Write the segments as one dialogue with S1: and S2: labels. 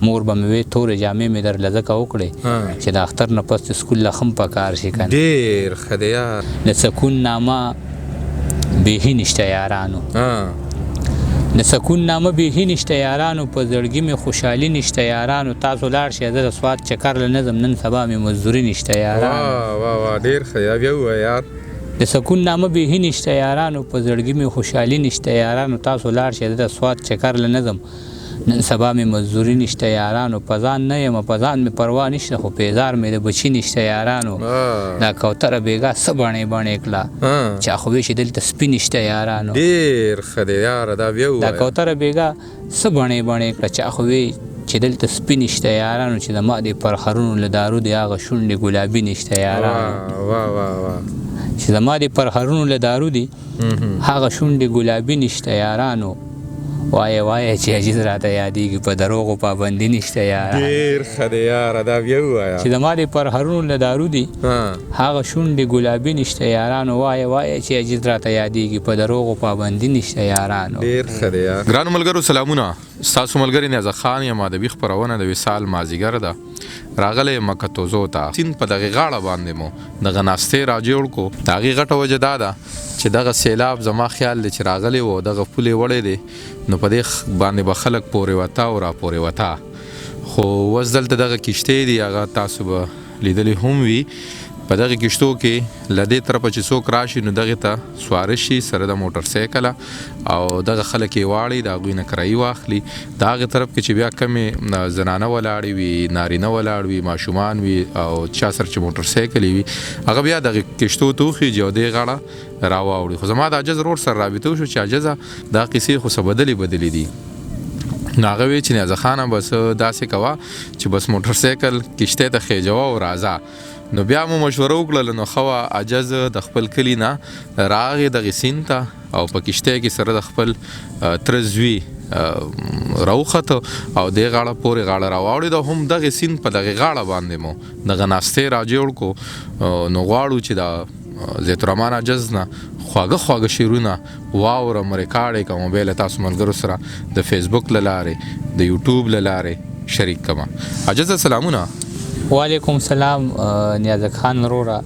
S1: مور به مې وې تورې جامې مې درله ځکه وکړې چې د اختر نه پس سکول لا هم پکار شي کنه.
S2: ډېر ښه دی یار.
S1: د سکون نامه بیخي نشته یارانو. د سکون نامه بیخي نشته یارانو، په زړګي مې خوشحالي نشته یارانو. تاسو لاړ شئ زه د سوات چکر له نه ځم، نن سبا مې مزدوري نشته یارانو.
S2: واه ډېر ښه بیا ووایه یار.
S1: د سکون نامه بیخي نشته یارانو، په زړګي مې خوشحالي نشته یارانو. تاسو لاړ شئ زه د سوات چکر له نه ځم، نن سبا مې مزدوري نشته یارانو. په ځان نه یم په ځان مې پروا نشته، خو پیزار مې د بچي نشته یارانو. دا کوتره بیګا څه بڼې بڼې کړه چې اخوې چې دلته سپي نشته یارانو.
S2: ډېر ښه دی یاره دا بیا ووایه.
S1: دا کوتره بیګا څه بڼې بڼې کړه چې اخوې چې دلته سپي نشته یارانو، چې د ما دې پرخرونو له دارو دې هغه شونډې ګلابي نشته یارانو. چې د ما دې پرخرونو له دارو دې هغه شونډې ګلابي نشته یارانو. وایه وایه چې عجیز راته یادېږي، په دروغو پابندي نشته یاره.
S2: ډېر ښه دی یاره دا بیا ووایه.
S1: چې د ما دې پرهرونو له دارو دي هغه شونډې ګلابي نشته یارانو. وایه وایه چې عجیز راته یادېږي، په دروغو پابندي نشته یارانو.
S2: ډېر ښه دی یار. ګرانو ملګرو سلامونه، ستاسو ملګری نیازه خان یم. ادبي خپرونه د وصال مازدیګر ده. راغلی یم مکتوزو ته، سیند په دغې غاړه باندې مو دغه ناستې راجوړ کو. د هغې غټه وجه دا ده چې دغه سیلاب زما خیال دی چې راغلی و، دغه پولې وړی دی، نو په دې باندې به خلک پورې وته او را پورې وته. خو اوس دلته دغه کښتۍ دي، هغه تاسو به لیدلی هم وي. په دغه کښتو کې له دې طرفه چې څوک راشي نو دغې ته سواره شي سره د موټر سایکله، او دغه خلک یې واړي د هغوی نه کرایي واخلي. د هغې طرف کې چې بیا کمې زنانه ولاړې وي، نارینه ولاړ وي، ماشومان وي، او چا سره چې موټر سایکل وي هغه بیا دغې کښتو ته وخیږي او دې غاړه راواوړي. خو زما د عجز رور سره رابطه وشو چې عجزه دا قیسې خو څه بدلې دي. نو هغه وی چې نیازه خانه بس داسې کوه چې بس موټر سایکل کښتۍ ته خیجوه او راځه. نو بیا مو مشوره وکړله، نو ښه وه عجز د خپل کلي نه راغې دغې سیند ته او په کښتۍ کې سره د خپل تره زوی راوخته او دې غاړه پورې غاړه راواوړېد او هم دغې سیند په دغې غاړه باندې مو دغه ناستې راجوړ کو. نو غواړو چې د زیت الرحمن عجز نه خواږه شعرونه واورم، ریکارډ یې کړم، بیا له تاسو ملګرو سره د فیسبوک له لارې د یوټیوب له لارې شریک کړم. عجز سلامونه.
S1: وعلیکم سلام نیازک خان وروره.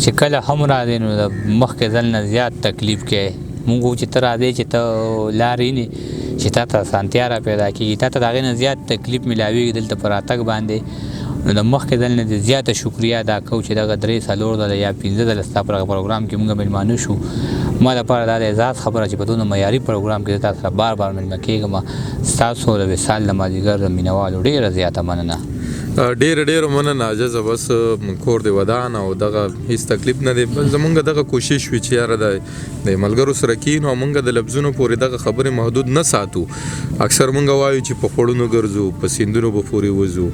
S1: چې کله هم راځې نو د مخکې ځل نه زیات تکلیف کوې. مونږ چې ته راځې چې ته لارې نه چې تا ته اسانتیا را پیدا کېږي، تا ته د هغې نه زیات تکلیف میلاوېږي دلته په راتګ باندې. نو د مخکې ځل نه د زیاته شکریا ادا کوو چې دغه 3-4 ځله یا 15 ځله ستا په پروګرام کې مونږ میلمانه شو. ما لپاره دا د اعزاز خبره چې په دونه معیاري پروګرام کې زه تا سره بار بار میلمه کېږم. ستاسو د وصال د مازدیګر د مینوالو ډېره زیاته مننه.
S2: ډېره مننه عجزه. بس کور دی ودان او دغه هیڅ تکلیف نه دی. بس زمونږ دغه کوشش وي چې یاره د ملګرو سره کینو او مونږ د لفظونو پورې دغه خبرې محدود نه ساتو. اکثر مونږ وایو چې په خوړونو ګرځو، په سیندونو به پورې وځو،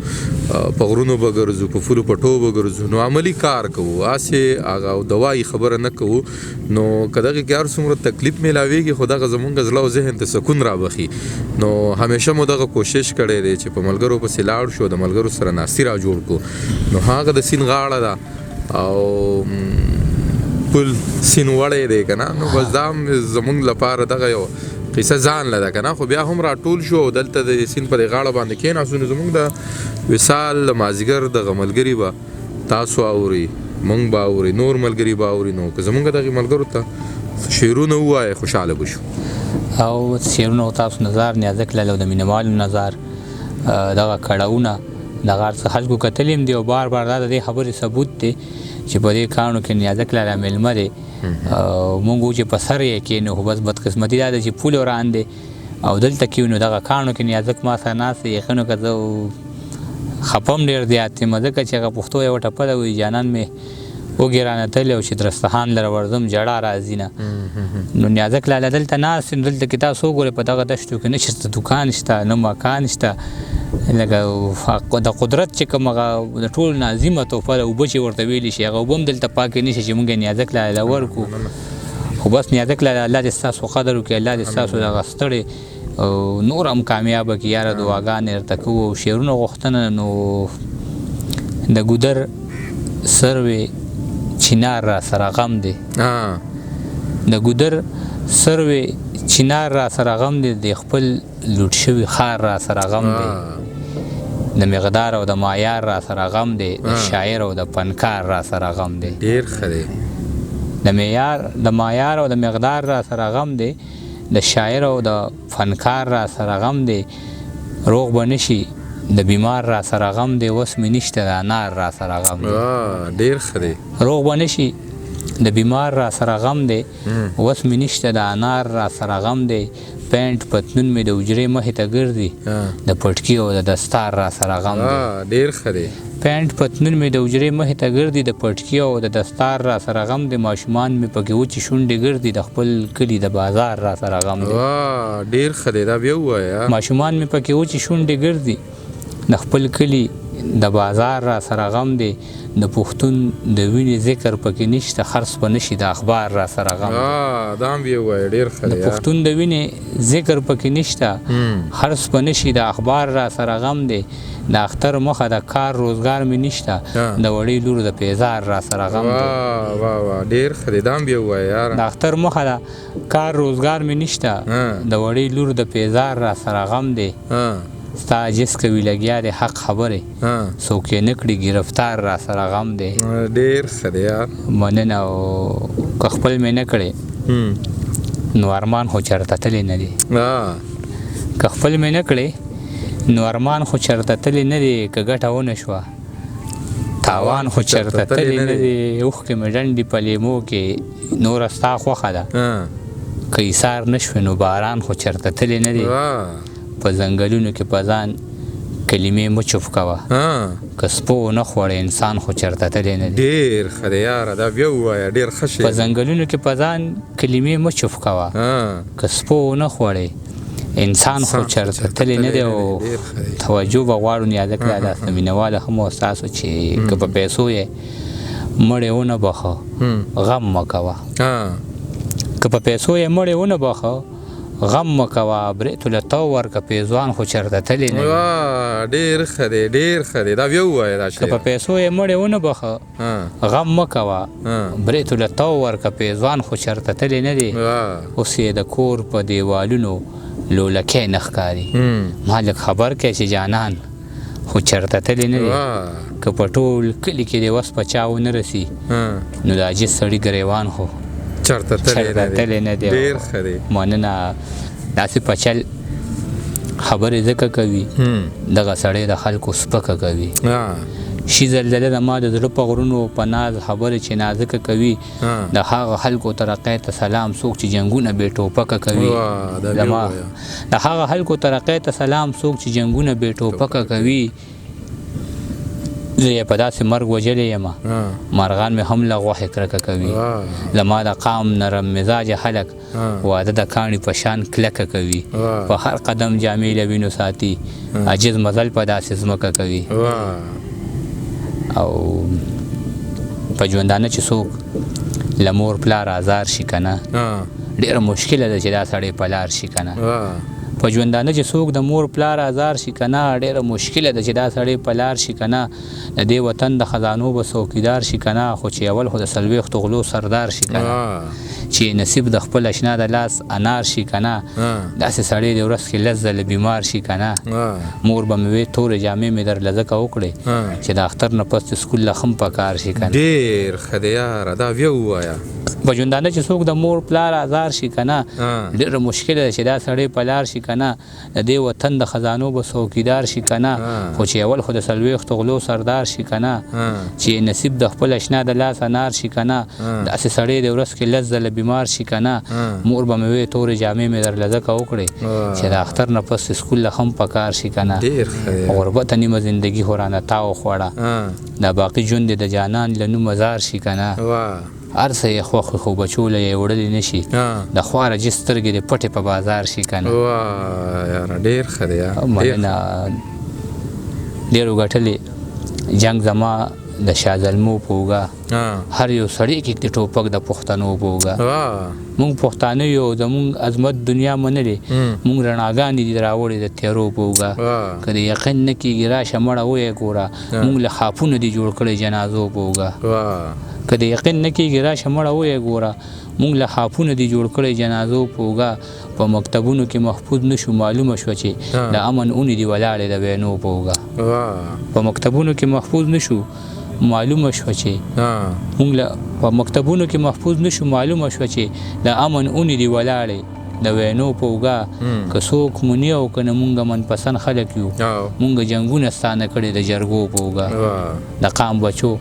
S2: په غرونو به ګرځو، په فولو پټو به ګرځو، نو عملي کار کوو، هسې هغه دوایي خبره نه کوو. نو که دغې کې هر څومره تکلیف میلاوېږي خو دغه زمونږ زړه او ذهن ته سکون رابخي. نو همیشه مو دغه کوشش کړی دی چې په ملګرو پسې لاړ شو، د ملګرو سره ناستې را جوړ کو. نو هغه د سیند غاړه ده او پل سیند وړی دی که نه، نو بس دا زمونږ لپاره دغه یو قصه ځان له ده که نه. خو بیا هم راټول شو او دلته د سیند په دې غاړه باندې کېناستو. نو زمونږ د وصال مازدیګر دغه ملګري به تاسو اوري، مونږ به اوري، نور ملګري به اوري. نو که زمونږ دغې ملګرو ته شعرونه ووایه خوشحاله به شو.
S1: او شعرونه او تاسو نظر نیازک لاله د مینوالو نظر دغه کړهونه دغه هر څه خلکو کتلي هم دي او بار بار دا د دې خبرې ثبوت دی چې په دې کاڼو کې نیازک لاله میلمه دی. مونږ چې په سر یې کېنو خو بس بدقسمتي دا ده چې پول وران دی او دلته کې نو دغه کاڼو کې نیازک ما سره ناست دی. یقینو که زه خپم ډېر زیات یم ځکه چې هغه پښتو یوه ټپه ده وایي جانان مې وږې رانتلی او چې درستخان لره ورځم ژړا راځي نه. نو نیازک لاله دلته ناست یم. دلته کې تاسو وګورئ په دغه دشتو کې نه شته دوکان شته نه مکان شته. لکه د قدرت چې کوم هغه د ټولو نازیمه تحفه ده، اوبه چې ورته ویلی شي هغه اوبه هم دلته پاکې نه شي چې مونږ یې نیازک لاله ورکړو. خو بس نیازک لاله الله دې ستاسو قدر وکړي، الله دې ستاسو دغه ستړې او نور هم کامیابه کړي یاره. دعاګانې درته کوو او شعرونه غوښتنه. نو د ګودر سروې چینار را سره غم دی، د ګودر سروي چینار را سره غم دی د خپل لوټ شوي خار را سره غم دی د مقدار او د معیار را سره غم دی د شاعر او د فنکار را سره غم دی
S2: ډیر ښه دی
S1: د معیار او د مقدار را سره غم دی د شاعر او د فنکار را سره غم دی روغ به نشي د بیمار را سره غم دی وس مې نشته د انار را سره غم دی
S2: ډیر ښه دی
S1: روغ به نشي د بیمار را سره غم دی وس مې نشته د انار را سره غم دی پینټ پتنون مې د حجرې مخې ته ګرځي د پټکي او د دستار را سره غم دی
S2: ډیر ښه دی
S1: پینټ پتنون مې د حجرې مخې ته ګرځي د پټکي او د دستار را سره غم دی ماشومان مې پکې وچې شونډې ګرځي د خپل کلي د بازار را سره غم دی
S2: ډیر ښه دی دا بیا ووایه
S1: ماشومان مې پکې وچې شونډې ګرځي د خپل کلي د بازار را سره غم دی د پښتون د وینې ذکر پکې نشته خرڅ به نشي د اخبار را سره غم دی
S2: دا هم بیا ووایه ډیر ښه دی
S1: د پښتون د وینې ذکر پکې نشته خرڅ به نشي د اخبار را سره غم دی د اختر مخه د کار روزګار مې نشته د وړې لور د پیزار را سره غم دی
S2: ډیر ښه دی دا هم بیا ووایه یاره
S1: د اختر مخه د کار روزګار مې نشته د وړې لور د پیزار را سره غم دی ستا عجز کوي لګیا د حق خبرې څوک یې نه کړي ګرفتار را سره غم دی
S2: ډیر ښه دی یار
S1: مننه او که خپل مې نه کړې نو ارمان خو چېرته تللی نه دی که خپل مې نه کړې نو ارمان خو چېرته تللی نه دی که ګټه ونه شوه تاوان خو چېرته تللی نه دی اوښکې مې ډنډې په لیمو کې نوره ستا خوښه ده که ایثار نه شوې نو باران خو چېرته تللی نه دی په ځنګلونو کې په ځان کلمې مه چوپ کوه که سپو ونه خوړې انسان خو چېرته تللی نه دی
S2: ډېر ښه دی یاره دا بیا ووایه ډېر ښه شی
S1: په ځنګلونو کې په ځان کلمې مه چوپ کوه که سپو ونه خوړې انسان خو چېرته تللی نه دی او توجه به غواړو نیازه کړه داسې مینهواله هم و ستاسو چې که په پیسو یې مړې ونه بخه غم مه کوه که په پیسو یې مړې ونه بخه غم مکوه برېتو له تو ورکه پیزوان خو چېرته تللی نه وي
S2: ډېر ښه دی ډېر ښه دی دا بیا ووایه دا شی
S1: که په پیسو یې مړې ونه بخه غم مه کوه برېتو له تو ورکه پیزوان خو چېرته تللی نه دی اوس یې د کور په دیوالونو لولکی نه ښکاري ما لږ خبر کړی چې جانان خو چېرته تللی نه دی که په ټول کلي کې دې وس په چا ونه رسي نو د عاجز سړي ګریوان خو
S2: چېرته
S1: تللی نه دی
S2: ډېر ښه دی
S1: مننه داسې پچل خبرې ځکه کوي دغه سړی د خلکو سپکه کوي شي زلزله د ما د زړه په غرونو په ناز خبرې چې نازکه کوي د هغه خلکو ترقۍ ته سلام څوک چې جنګونه بې ټوپکه کوي د هغه خلکو ترقۍ ته سلام څوک چې جنګونه بې ټوپکه کوي زه یې په داسې مرګ وژلی یم مرغان مې هم له غوښې کرکه کوي زما د قام نرم مزاجه خلک واده د کاڼي په شان کلکه کوي په هر قدم جامې له وینو ساتي عجز مزل په داسې ځمکه کوي او په ژوندانه چې څوک له مور پلار آزار شي که نه ډېره مشکله ده چې دا سړی په لار شي که نه په ژوندانه چې څوک د مور پلار آزار شي که نه ډېره مشکله ده چې دا سړی په لار شي که نه د دې وطن د خزانو به څوکیدار شي که نه خو چې اول خو د څلوېښتو غلو سردار شي که نه چې نصیب د خپل اشنا د لاس انار شي که نه داسې سړی د ورځ کې لس ځله بیمار شي که نه مور به مې وې تورې جامې مې درله ځکه وکړې چې د اختر نه پس د سکول له هم په کار شي که نه
S2: ډېر ښه دی یاره دا بیا ووایه
S1: په ژوندانه چې څوک د مور پلار آزار شي که نه ډېره مشکله ده چې دا سړی په لار شي که نه د دې وطن د خزانو به څوکیدار شي که نه خو چې اول خو د څلوېښتو غلو سردار شي که نه چې نصیب د خپل اشنا د لاس انار شي که نه داسې سړی د ورځ کې لس ځله بیمار شي که نه مور به مې وې تورې جامې مې درله ځکه وکړې چې د اختر نه پس سکول له هم په کار شي که نه غربته نیمه زندګي خو رانه تاو خوړه دا باقي ژوند د جانان له نومه زار شي که نه هر څه یې خوښ خو بچو له یې وړلی نه شي د خواره جس سترګې د پټې په بازار شي که نه
S2: ډېر ښه دی
S1: مننه ډېرو ګټلې جنګ زما د شاه زلمو په اوږه هر یو سړی کې د ټوپک د پښتنو په اوږه مونږ پښتانه یو زمونږ عظمت دنیا منلې مونږ رڼاګانې دي راوړې د تیرو په اوږه که د یقین نه کېږي راشه مړه ویې ګوره مونږ له خاپونه دي جوړ کړی جنازو په اوږه که د یقین نه کېږي راشه مړه ویې ګوره مونږ له خاپونه دي جوړ کړی جنازو پوګه په مکتبونو کې محفوظ نشو معلومه شوه چې د امن اونې دي ولاړې د وینو پوګه په مکتبونو کې محفوظ نشو معلومه شوه چې مونږ له په مکتبونو کې محفوظ نشو معلومه شوه چې د امن اونې دي ولاړې د وینو پوګه که څوک مونی او که نه مونږ منپسند خلک یو مونږ جنګونه ستانه کړي د جرګو پوګه د قام بچو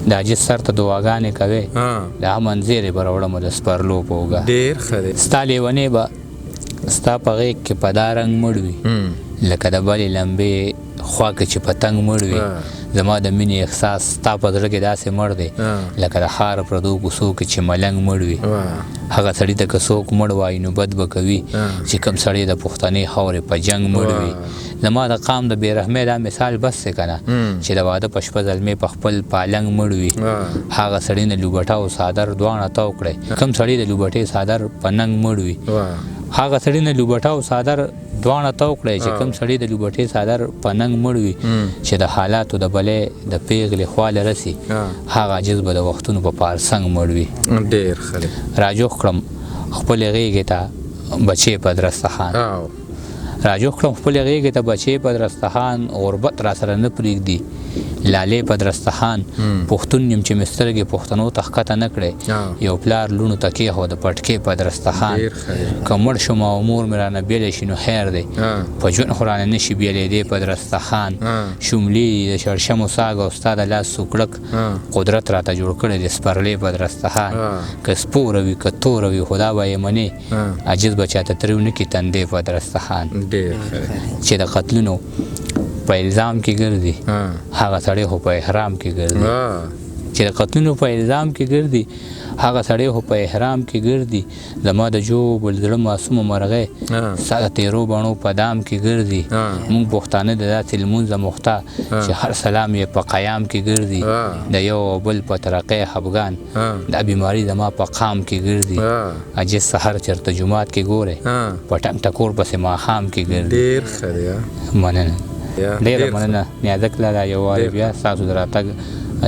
S1: د عاجز سر ته دعاګانې کوې د امن زیرې به راوړمه د سپرلو پوګه
S2: ډېر ښه دی
S1: ستا لیونې به ستا په غېږ کې په دا رنګ مړ وي لکه د بلې لمبې خوا کې چې پتنګ مړ وي زما د مینې احساس ستا په زړه کې داسې مړ دی لکه د ښار پردو کوڅو کې چې ملنګ مړ وي هغه سړي ته که څوک مړ وایي نو بد به کوي چې کوم سړی د پښتنې خاورې په جنګ مړ وي زما د قام د بې رحمۍ دا مثال بس دی که نه چې د واده په شپه زلمې په خپل پالنګ مړ وي هغه سړي نه لوبټه او څادر دواړه تاو کړی کوم سړی د لوبټې څادر په ننګ مړ وي هغه سړی نه لوبټه او څادر دواړه تاو کړی چې کوم سړی د لوبټې څادر په ننګ مړ وي چې د حالاتو د بلې د پیغلې خواله رسي هغه عاجز به د وختونو په پارسنګ مړ وي
S2: ډېر ښه دی
S1: راجوخ کړم خپلې غېږې ته بچې په درستخان راجوخ کړم خپلې غېږې ته بچې په درستخان غربت را سره نه پرېږدي لالې په درستخان پښتون یم چې مې سترګې پښتنو ته ښکته نه کړې یو پلار لوڼو ته کېښود پټکې په درستخان که مړ شم او مور مې رانه بېلی شي نو خیر دی په ژوند خو رانه نه شي بېلېدی په درستخان شملې د شړشمو ساګ او ستا د لاس سوکړک قدرت راته جوړ کړی د سپرلې په درستخان که سپوره وي که توره وي خو دا به یې منې عاجز به چاته تریو نه کړي تندې په درستخان چې د قتلونو په الزام کې ګرځي هغه سړی خو په احرام کې ګرځي چې د قتلونو په الزام کې ګرځي هغه سړی خو په احرام کې ګرځي زما د جوبل زړه معصومه مرغۍ ستا د تیرو بڼو په دام کې ګرځي مونږ پښتانه د داسې لمونځه مخته چې هر سلام یې په قیام کې ګرځي د یو او بل په ترقۍ خفګان دا بیماري زما په قام کې ګرځي عاجز سحر چېرته جومات کې ګورې په ټنګ ټکور پسې ماښام کې ګرځي
S2: ډېر ښه دی
S1: مننه ډېره مننه نیازک لاله یو وارې بیا ستاسو د راتګ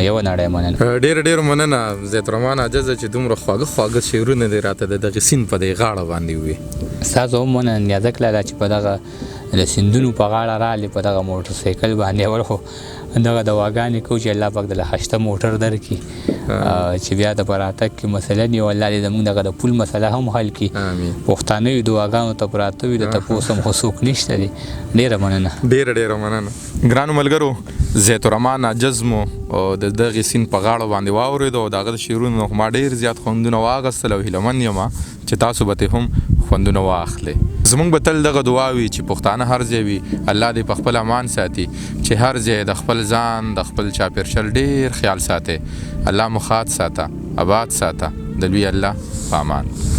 S1: یوه نړۍ مننه
S2: ډېر مننه زیات الرحمن عاجزه چې دومره خواږه خواږه شعرونه دې راته د دغې سیند په دې غاړه باندې ووي
S1: ستاسو هم مننه نیازک لاله چې په دغه د سیندونو په غاړه رالې په دغه موټر سایکل باندې اول خو دغه دواګانې کوو چې الله پاک د هشته موټر درکړي چې بیا د په راتګ کې مثلا یو الله دې زموږ دغه د پول مسله هم حل کړي پښتانه یو دعاګانو ته پراته وي د تپوس هم خو څوک نشته دی ډېره مننه
S2: ډېره مننه ګرانو ملګرو زیت الرحمن عاجز مو د دغې سیند په غاړه باندې واورېدو او د هغه د شعرونو ما ډېر زیات خوندونه واخیستل او هیله من یم چې تاسو به ترې هم خوندونه واخلئ زمونږ به تل دغه دعا وي چې پښتانه هر ځای وي الله دې په خپل امان ساتي چې هر ځای د خپل ځان د خپل چاپېرشل ډېر خیال ساتئ الله مو ښاد ساته آباد ساته د لوی الله په امان